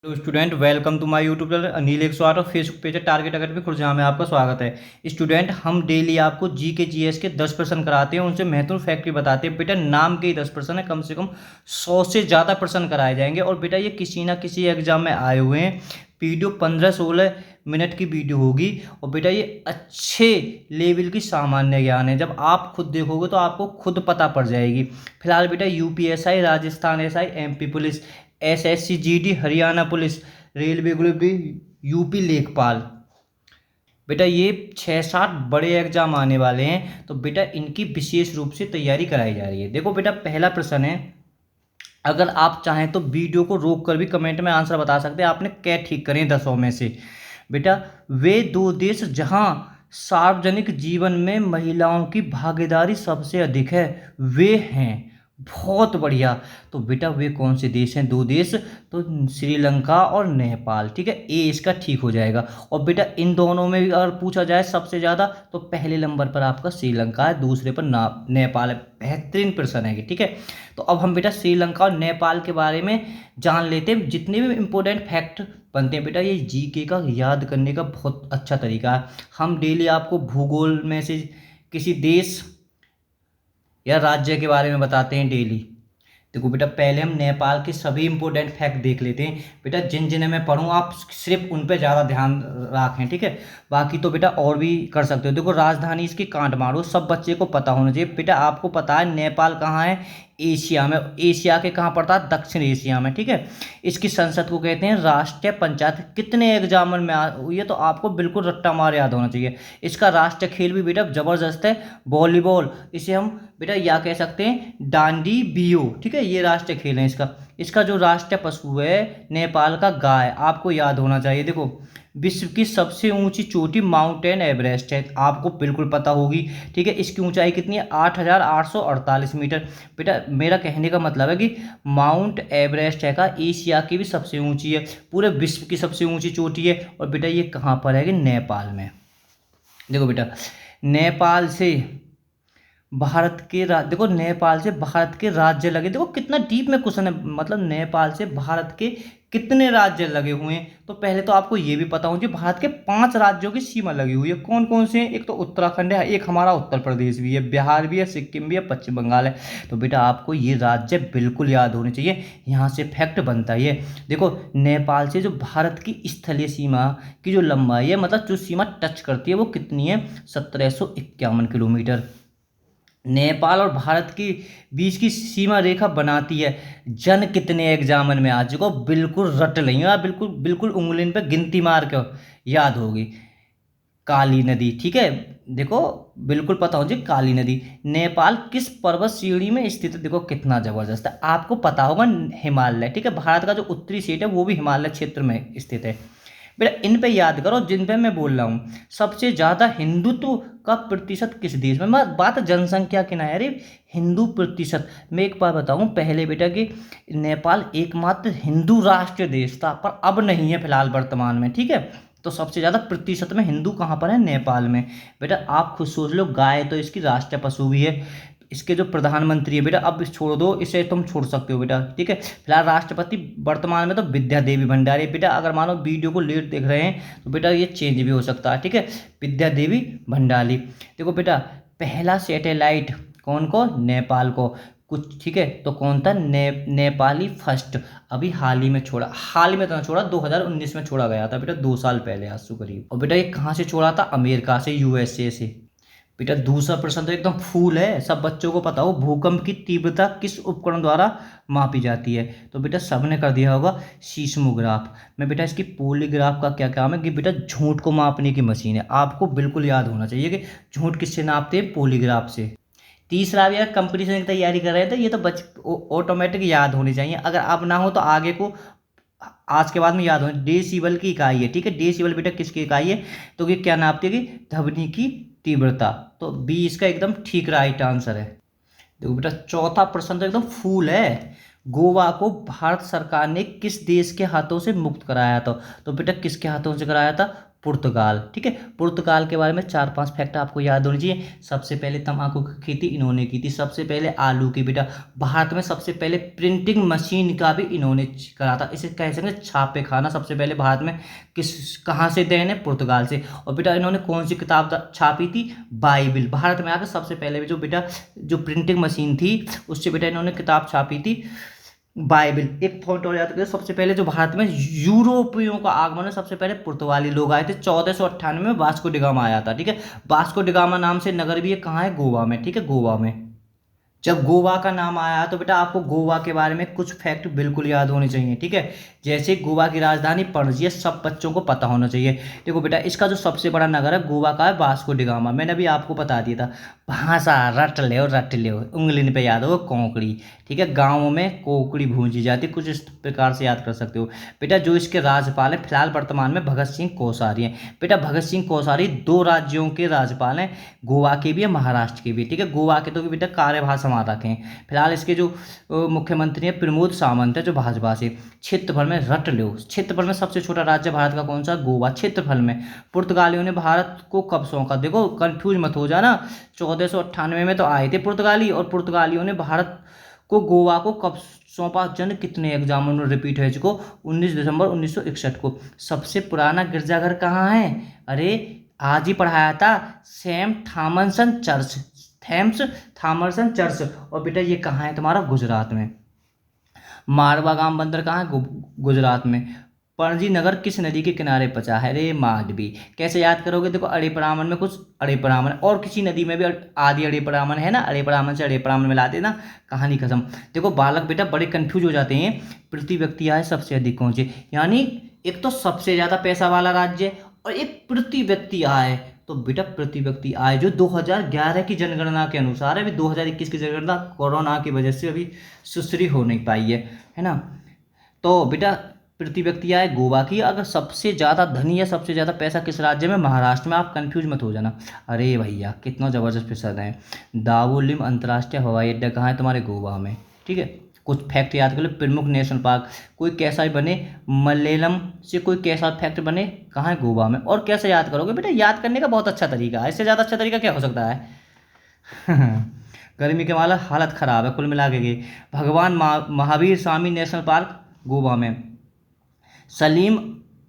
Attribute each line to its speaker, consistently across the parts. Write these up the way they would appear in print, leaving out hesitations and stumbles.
Speaker 1: Hello student, welcome to my YouTube channel Anil 108 और Facebook page है Target Academy Khurja में आपका स्वागत है। स्टूडेंट, हम डेली आपको जी के जी एस के 10% कराते हैं, उनसे महत्वपूर्ण फैक्ट भी बताते हैं। बेटा नाम के ही 10% है, कम से कम 100 से ज़्यादा प्रश्न कराए जाएंगे। और बेटा ये किसी ना किसी एग्जाम में आए हुए हैं। वीडियो 15-16 मिनट की वीडियो होगी। और बेटा ये अच्छे लेवल की सामान्य ज्ञान है, जब आप खुद देखोगे तो आपको खुद पता पड़ जाएगी। फिलहाल बेटा UPSI, Rajasthan SI, MP police, SSC GD, Haryana police, railway group D, UP लेखपाल, बेटा ये 6-7 बड़े एग्जाम आने वाले हैं। तो बेटा इनकी विशेष रूप से तैयारी कराई जा रही है। देखो बेटा, पहला प्रश्न है, अगर आप चाहें तो वीडियो को रोक कर भी कमेंट में आंसर बता सकते हैं आपने क्या ठीक करें 10 में से। बेटा, वे दो देश जहां सार्वजनिक जीवन में महिलाओं की भागीदारी सबसे अधिक है, वे हैं। बहुत बढ़िया। तो बेटा वे कौन से देश हैं? दो देश, तो श्रीलंका और नेपाल। ठीक है, ए इसका ठीक हो जाएगा। और बेटा इन दोनों में भी अगर पूछा जाए सबसे ज़्यादा, तो पहले नंबर पर आपका श्रीलंका है, दूसरे पर नेपाल है। बेहतरीन प्रश्न है। ठीक है, तो अब हम बेटा श्रीलंका और नेपाल के बारे में जान लेते हैं। जितने भी इंपॉर्टेंट फैक्ट बनते हैं बेटा, ये जीके का याद करने का बहुत अच्छा तरीका है। हम डेली आपको भूगोल में से किसी देश या राज्य के बारे में बताते हैं डेली। देखो बेटा, पहले हम नेपाल के सभी इंपॉर्टेंट फैक्ट देख लेते हैं। बेटा जिन जिन्हें मैं पढ़ूँ आप सिर्फ उन पे ज़्यादा ध्यान रखें। ठीक है, बाकी तो बेटा और भी कर सकते हो। देखो राजधानी इसकी काठमांडू, सब बच्चे को पता होना चाहिए। बेटा आपको पता है नेपाल कहाँ है? एशिया में। एशिया के कहाँ पड़ता है? दक्षिण एशिया में। ठीक है, इसकी संसद को कहते हैं राष्ट्रीय पंचायत। कितने एग्जाम में हुई है, तो आपको बिल्कुल रट्टा मार याद होना चाहिए। इसका राष्ट्रीय खेल भी बेटा जबरदस्त है, वॉलीबॉल। इसे हम बेटा या कह सकते हैं डांडी बियो। ठीक है, ये राष्ट्रीय खेल है इसका। इसका जो राष्ट्रीय पशु है नेपाल का गाय, आपको याद होना चाहिए। देखो विश्व की सबसे ऊंची चोटी माउंटेन एवरेस्ट है, आपको बिल्कुल पता होगी। ठीक है, इसकी ऊंचाई कितनी है? 8,848 मीटर। बेटा मेरा कहने का मतलब है कि माउंट एवरेस्ट है का एशिया की भी सबसे ऊंची है, पूरे विश्व की सबसे ऊंची चोटी है। और बेटा ये कहाँ पर है? कि नेपाल में। देखो बेटा, नेपाल से भारत के देखो नेपाल से भारत के राज्य लगे। देखो कितना डीप में क्वेश्चन है, मतलब नेपाल से भारत के कितने राज्य लगे हुए हैं। तो पहले तो आपको ये भी पता होना चाहिए भारत के 5 राज्यों की सीमा लगी हुई है। कौन कौन से हैं? एक तो उत्तराखंड है, एक हमारा उत्तर प्रदेश भी है, बिहार भी है, सिक्किम भी है, पश्चिम बंगाल है। तो बेटा आपको ये राज्य बिल्कुल याद होने चाहिए, यहाँ से फैक्ट बनता है ये। देखो नेपाल से जो भारत की स्थलीय सीमा की जो लंबाई है, मतलब जो सीमा टच करती है, वो कितनी है? 1751 किलोमीटर। नेपाल और भारत की बीच की सीमा रेखा बनाती है जन कितने एग्जामन में आ चुका? बिल्कुल रट लेंगे आप, बिल्कुल बिल्कुल उंगली पे गिनती मार के याद होगी। काली नदी। ठीक है, देखो बिल्कुल पता हो जी, काली नदी। नेपाल किस पर्वत श्रेणी में स्थित है? देखो कितना जबरदस्त है, आपको पता होगा हिमालय। ठीक है, भारत का जो उत्तरी सेट है वो भी हिमालय क्षेत्र में स्थित है। बेटा इन पे याद करो जिन पे मैं बोल रहा हूँ। सबसे ज्यादा हिंदुत्व का प्रतिशत किस देश में? मैं बात जनसंख्या की ना है, अरे हिंदू प्रतिशत। मैं एक बात बताऊं पहले बेटा कि नेपाल एकमात्र हिंदू राष्ट्र देश था, पर अब नहीं है फिलहाल वर्तमान में। ठीक है, तो सबसे ज्यादा प्रतिशत में हिंदू कहाँ पर है? नेपाल में। बेटा आप खुद सोच लो, गाय तो इसकी राष्ट्रीय पशु भी है। इसके जो प्रधानमंत्री है बेटा, अब छोड़ दो इसे, तुम छोड़ सकते हो बेटा। ठीक है, फिलहाल राष्ट्रपति वर्तमान में तो विद्या देवी भंडारी। बेटा अगर मानो वीडियो को लेट देख रहे हैं तो बेटा ये चेंज भी हो सकता है। ठीक है, विद्या देवी भंडारी। देखो बेटा पहला सैटेलाइट कौन को? नेपाल को कुछ। ठीक है, तो कौन था? नेपाली फर्स्ट। अभी हाल ही में छोड़ा, हाल ही में तो ना छोड़ा, 2019 में छोड़ा गया था बेटा, 2 साल पहले आज से करीब। और बेटा ये कहाँ से छोड़ा था? अमेरिका से, यूएसए से। बेटा दूसरा प्रश्न तो एकदम फूल है, सब बच्चों को पता हो। भूकंप की तीव्रता किस उपकरण द्वारा मापी जाती है? तो बेटा सबने कर दिया होगा, सीस्मोग्राफ में। बेटा इसकी पॉलीग्राफ का क्या काम है? कि बेटा झूठ को मापने की मशीन है, आपको बिल्कुल याद होना चाहिए कि झूठ किससे नापते हैं? पॉलीग्राफ से। तीसरा भी अगर कंपटीशन की तैयारी कर रहे हैं तो ये तो बच ऑटोमेटिक याद होनी चाहिए, अगर अब ना हो तो आगे को आज के बाद में याद हो। डेसिबल की इकाई है। ठीक है, डेसिबल बेटा किसकी इकाई है? तो ये क्या नापती है? कि ध्वनि की तीव्रता। तो बी इसका एकदम ठीक राइट आंसर है। देखो बेटा चौथा प्रश्न तो एकदम फूल है। गोवा को भारत सरकार ने किस देश के हाथों से मुक्त कराया था? तो बेटा किसके हाथों से कराया था? पुर्तगाल। ठीक है, पुर्तगाल के बारे में 4-5 फैक्ट आपको याद होनी चाहिए। सबसे पहले तंबाकू की खेती इन्होंने की थी, सबसे पहले आलू की। बेटा भारत में सबसे पहले प्रिंटिंग मशीन का भी इन्होंने करा था। इसे कह सकते हैं छापे खाना सबसे पहले भारत में कहाँ से देन है, पुर्तगाल से। और बेटा इन्होंने कौन सी किताब छापी थी, बाइबिल। भारत में आकर सबसे पहले जो बेटा जो प्रिंटिंग मशीन थी उससे बेटा इन्होंने किताब छापी थी, बाइबिल। एक पॉइंट और याद रखिए, सबसे पहले जो भारत में यूरोपियों का आगमन है, सबसे पहले पुर्तगाली लोग आए थे। 1498 में वास्को डिगामा आया था। ठीक है, वास्को डिगामा नाम से नगर भी है, कहाँ है, गोवा में। ठीक है, गोवा में। जब गोवा का नाम आया तो बेटा आपको गोवा के बारे में कुछ फैक्ट बिल्कुल याद होने चाहिए। ठीक है, जैसे गोवा की राजधानी पणजी है, सब बच्चों को पता होना चाहिए। देखो बेटा इसका जो सबसे बड़ा नगर है गोवा का है वास्को डिगामा। मैंने अभी आपको बता दिया था। भाषा रट ले उंगली पे याद हो, कोंकड़ी। ठीक है, गाँवों में कोकड़ी भूंजी जाती, कुछ इस प्रकार से याद कर सकते हो। बेटा जो इसके राज्यपाल हैं फिलहाल वर्तमान में भगत सिंह कोश्यारी हैं। बेटा भगत सिंह कोश्यारी 2 राज्यों के राज्यपाल हैं, गोवा के भी है, महाराष्ट्र के भी। ठीक है, गोवा के तो भी बेटा कार्यभार संभाल रखे हैं। फिलहाल इसके जो मुख्यमंत्री हैं प्रमोद सावंत है, जो भाजपा से। क्षेत्रफल में रट लो, क्षेत्रफल में सबसे छोटा राज्य भारत का कौन सा, गोवा। क्षेत्रफल में पुर्तगालियों ने भारत को कब सौंपा, देखो कंफ्यूज मत हो जाना। 1498 में तो आए थे पुर्तगाली, और पुर्तगालियों ने भारत को गोवा को कब सौंपा, जन कितने एग्जामों में रिपीट है इसको, 19 दिसंबर 1961 को। सबसे पुराना गिरजाघर कहाँ है, अरे आज ही पढ़ाया था, same Thomson church, Thames Thomson church. और बेटा ये कहाँ है तुम्हारा, गुजरात में। मारवा गांव बंदर कहाँ है, गुजरात में। पणजी नगर किस नदी के किनारे बचा है, रे मांडवी। कैसे याद करोगे, देखो अड़ेपरामन में कुछ अड़ेपरामन और किसी नदी में भी आदि अड़ेपरामन है ना, अड़ेपरामन से अड़ेपरामन मिला देना, कहानी खत्म। देखो बालक बेटा बड़े कंफ्यूज हो जाते हैं। प्रति व्यक्ति आय सबसे अधिक कौन सी, यानी एक तो सबसे ज्यादा पैसा वाला राज्य और एक प्रति व्यक्ति आय। तो बेटा प्रति व्यक्ति आय जो 2011 की जनगणना के अनुसार है, अभी 2021 की जनगणना कोरोना की वजह से अभी सुसरी हो नहीं पाई है ना। तो बेटा प्रति व्यक्ति आय गोवा की। अगर सबसे ज़्यादा धनी या सबसे ज़्यादा पैसा किस राज्य में, महाराष्ट्र में। आप कंफ्यूज मत हो जाना। अरे भैया कितना ज़बरदस्त प्रश्न है। दावोलिम अंतर्राष्ट्रीय हवाई अड्डा कहाँ है, तुम्हारे गोवा में। ठीक है, कुछ फैक्ट याद कर लो। प्रमुख नेशनल पार्क, कोई कैसा भी बने, मलयालम से कोई कैसा फैक्ट बने, कहाँ है, गोवा में। और कैसे याद करोगे बेटा, याद करने का बहुत अच्छा तरीका है, इससे ज़्यादा अच्छा तरीका क्या हो सकता है। गर्मी के माला हालत ख़राब है कुल मिला के। भगवान महावीर स्वामी नेशनल पार्क गोवा में। सलीम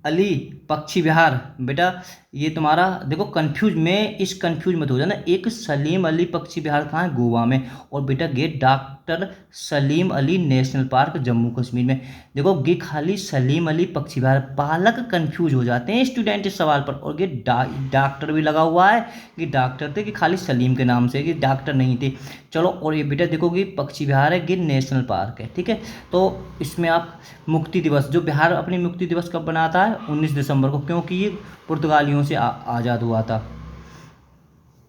Speaker 1: अली पक्षी विहार, बेटा ये तुम्हारा देखो कंफ्यूज में इस कंफ्यूज मत हो जाना। एक सलीम अली पक्षी विहार कहाँ है, गोवा में। और बेटा गे doctor Salim Ali national park Jammu Kashmir में। देखो गे खाली सलीम अली पक्षी विहार, बालक कंफ्यूज हो जाते हैं स्टूडेंट इस सवाल पर। और ये डॉक्टर भी लगा हुआ है कि डॉक्टर थे कि खाली सलीम के नाम से, कि डॉक्टर नहीं थे। चलो और ये बेटा देखो कि पक्षी विहार है, गिर नेशनल पार्क है। ठीक है, तो इसमें आप मुक्ति दिवस, जो बिहार अपनी मुक्ति दिवस कब बनाता है, 19 दिसंबर को, क्योंकि ये पुर्तगालियों से आज़ाद हुआ था।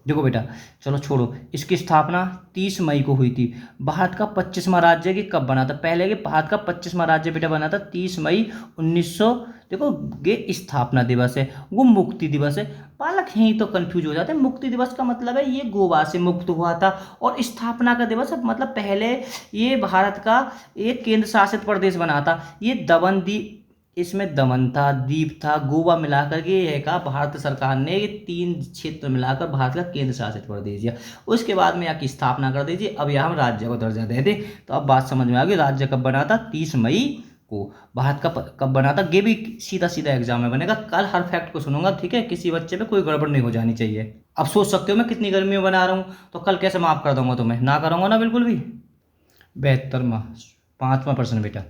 Speaker 1: देखो बेटा चलो छोड़ो, इसकी स्थापना 30 मई को हुई थी। भारत का 25वां राज्य कि कब बना था, पहले कि भारत का 25वां राज्य बेटा बना था 30 मई 1900। देखो ये स्थापना दिवस है, वो मुक्ति दिवस है। बालक यहीं तो कंफ्यूज हो जाते हैं। मुक्ति दिवस का मतलब है ये गोवा से मुक्त हुआ था, और स्थापना का दिवस मतलब पहले ये भारत का एक केंद्र शासित प्रदेश बना था। ये दमन द्वीप, इसमें दमन था, द्वीप था, गोवा मिलाकर के ये का भारत सरकार ने ये 3 क्षेत्र मिलाकर भारत का केंद्र शासित प्रदेश दिया। उसके बाद में यहाँ की स्थापना कर दीजिए, अब यहाँ हम राज्य को दर्जा दे दें। तो अब बात समझ में आ गई, राज्य कब बना था, 30 मई को। भारत का कब बना था, ये भी सीधा सीधा एग्जाम में बनेगा। कल हर फैक्ट को सुनूंगा, ठीक है, किसी बच्चे पे कोई गड़बड़ नहीं हो जानी चाहिए। अब सोच सकते हो मैं कितनी गर्मी में बना रहा हूँ, तो कल कैसे माफ कर दूंगा तुम्हें, ना करूँगा ना बिल्कुल भी। 72वां 5वां प्रश्न बेटा,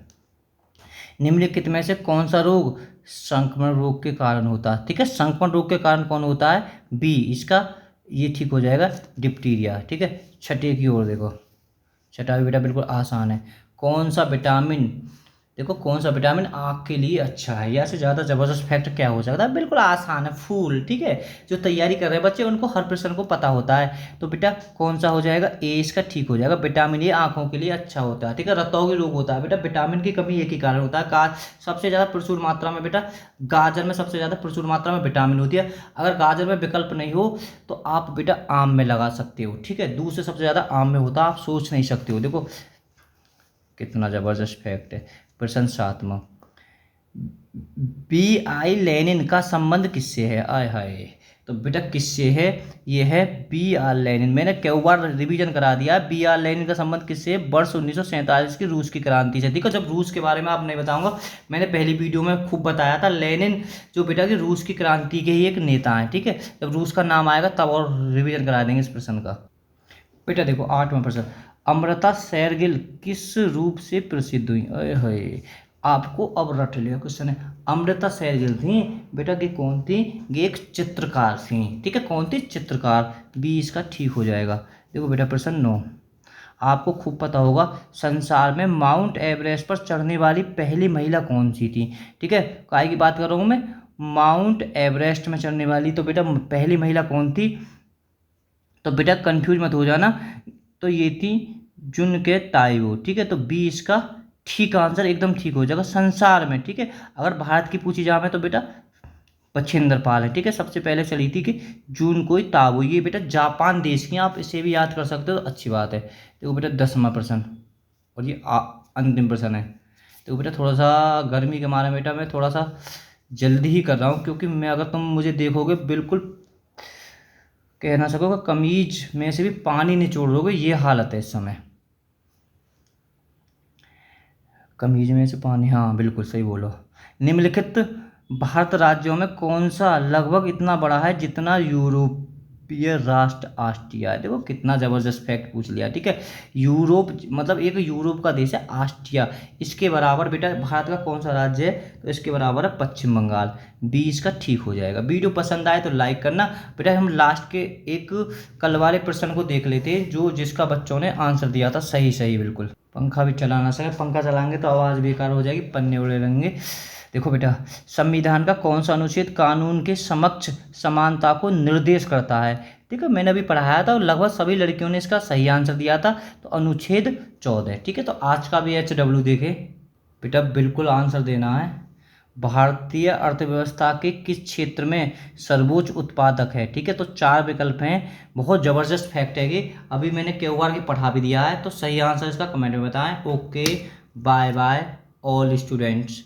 Speaker 1: निम्नलिखित में से कौन सा रोग संक्रमण रोग के कारण होता है। ठीक है, संक्रमण रोग के कारण कौन होता है, बी इसका, ये ठीक हो जाएगा, डिप्टीरिया। ठीक है, छठे की ओर देखो, छठा भी बेटा बिल्कुल आसान है। कौन सा विटामिन, देखो कौन सा विटामिन आँख के लिए अच्छा है, या से ज़्यादा ज़बरदस्त फैक्ट क्या हो सकता है, बिल्कुल आसान है, फूल। ठीक है, जो तैयारी कर रहे हैं बच्चे उनको हर प्रश्न को पता होता है। तो बेटा कौन सा हो जाएगा, ए इसका ठीक हो जाएगा। विटामिन ए आँखों के लिए अच्छा होता है। ठीक है, रतौगी रोग होता है बेटा, विटामिन की कमी एक ही कारण होता है। सबसे ज़्यादा प्रचुर मात्रा में बेटा गाजर में सबसे ज़्यादा प्रचुर मात्रा में विटामिन होती है। अगर गाजर में विकल्प नहीं हो तो आप बेटा आम में लगा सकते हो। ठीक है, दूध से सबसे ज़्यादा आम में होता है, आप सोच नहीं सकते हो। देखो कितना ज़बरदस्त फैक्ट है। प्रश्न 7वां, बी आई लेनिन का संबंध किससे है? आय हाय। तो बेटा किससे है? ये है बी आर लेनिन। मैंने कई बार रिवीजन करा दिया। बी आर लेनिन का संबंध किससे है? वर्ष 1947 की रूस की क्रांति से। ठीक है, जब रूस के बारे में आप नहीं बताऊंगा, मैंने पहली वीडियो में खूब बताया था। लेनिन जो बेटा कि रूस की क्रांति के ही एक नेता हैं। ठीक है, जब रूस का नाम आएगा तब और रिवीजन करा देंगे इस प्रश्न का। बेटा देखो 8वां प्रश्न, अमृता शेरगिल किस रूप से प्रसिद्ध हुई? अरे हाय, आपको अब रट लिया क्वेश्चन है। अमृता शेरगिल थी बेटा कि कौन थी? ये एक चित्रकार थी। ठीक है, कौन थी? चित्रकार। बी इसका ठीक हो जाएगा। देखो बेटा प्रश्न 9, आपको खूब पता होगा संसार में माउंट एवरेस्ट पर चढ़ने वाली पहली महिला कौन सी थी? ठीक है, काय की बात कर रहा हूँ मैं? माउंट एवरेस्ट में चढ़ने वाली तो बेटा पहली महिला कौन थी? तो बेटा कंफ्यूज मत हो जाना, तो ये थी जुनके ताइबो। ठीक है, तो बी इसका ठीक आंसर एकदम ठीक हो जाएगा संसार में। ठीक है, अगर भारत की पूछी जाए तो बेटा बछेंद्र पाल है। ठीक है, सबसे पहले चली थी कि जून कोई ताबो, ये बेटा जापान देश की, आप इसे भी याद कर सकते हो तो अच्छी बात है। देखो बेटा 10वां प्रश्न, और ये अंतिम प्रश्न है। देखो बेटा थोड़ा सा गर्मी के मारे बेटा मैं थोड़ा सा जल्दी ही कर रहा हूँ, क्योंकि मैं अगर तुम मुझे देखोगे बिल्कुल कह ना सकोगे, कमीज में से भी पानी निचोड़ दोगे, ये हालत है इस समय। कमीज में से पानी, हाँ बिल्कुल सही बोलो। निम्नलिखित भारत राज्यों में कौन सा लगभग इतना बड़ा है जितना यूरोपीय राष्ट्र ऑस्ट्रिया है? देखो कितना जबरदस्त फैक्ट पूछ लिया। ठीक है, यूरोप मतलब एक यूरोप का देश है ऑस्ट्रिया, इसके बराबर बेटा भारत का कौन सा राज्य है? तो इसके बराबर है पश्चिम बंगाल। बी इसका ठीक हो जाएगा। वीडियो पसंद आए तो लाइक करना। बेटा हम लास्ट के एक कल वाले प्रश्न को देख लेते हैं, जो जिसका बच्चों ने आंसर दिया था सही सही बिल्कुल। पंखा भी चला ना सके, पंखा चलाएंगे तो आवाज़ बेकार हो जाएगी, पन्ने उड़े रहेंगे। देखो बेटा संविधान का कौन सा अनुच्छेद कानून के समक्ष समानता को निर्देश करता है? ठीक है, मैंने अभी पढ़ाया था और लगभग सभी लड़कियों ने इसका सही आंसर दिया था, तो अनुच्छेद 14। ठीक है, तो आज का भी HW देखे बेटा, बिल्कुल आंसर देना है। भारतीय अर्थव्यवस्था के किस क्षेत्र में सर्वोच्च उत्पादक है? ठीक है, तो 4 विकल्प हैं। बहुत ज़बरदस्त फैक्ट है कि अभी मैंने कई बार की पढ़ा भी दिया है, तो सही आंसर इसका कमेंट में बताएं। Okay, bye bye all students.